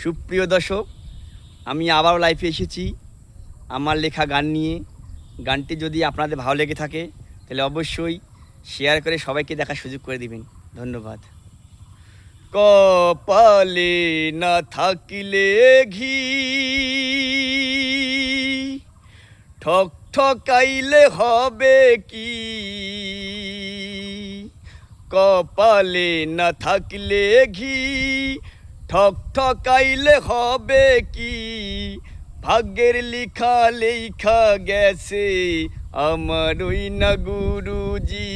সুপ্রিয় দর্শক, আমি আবারও লাইভে এসেছি আমার লেখা গান নিয়ে। গানটি যদি আপনাদের ভালো লেগে থাকে তাহলে অবশ্যই শেয়ার করে সবাইকে দেখার সুযোগ করে দিবেন। ধন্যবাদ। কপালে না থাকিলে ঘি, ঠক ঠকাইলে হবে কি? কপালে না থাকলে ঘি, ঠক ঠকাইলে হবে কি? ভাগ্যের লিখা লেখা গেছে আমার ওই না গুরুজি।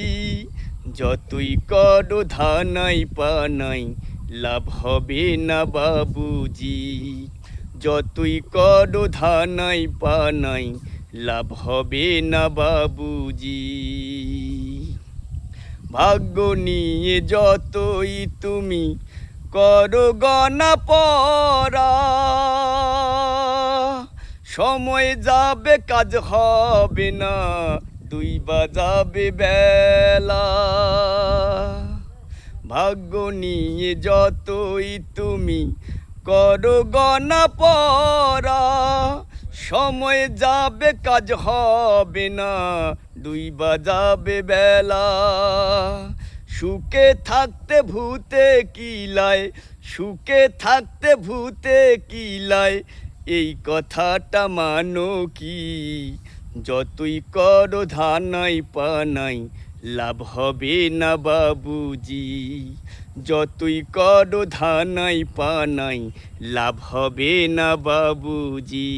যতই করো ধানাই পানাই লাভ হবে না বাবুজি। যতই করো ধানাই পানাই লাভ হবে না বাবুজি। ভাগ্য নিয়ে যতই তুমি করো গনা পড়া, সময় যাবে কাজ হবে না, দুই বাজাবে বেলা। ভাগ্য নিয়ে যতই তুমি করো গনা পড়া, সময় যাবে কাজ হবে না, দুই বাজাবে বেলা। সুখে থাকতে ভূতে কিলায়, সুখে থাকতে ভূতে কিলায়, এই কথাটা মানো কি? যতই করো ধানাই পানাই লাভ হবে না বাবুজি। যতই করো ধানাই পানাই লাভ হবে না বাবুজি।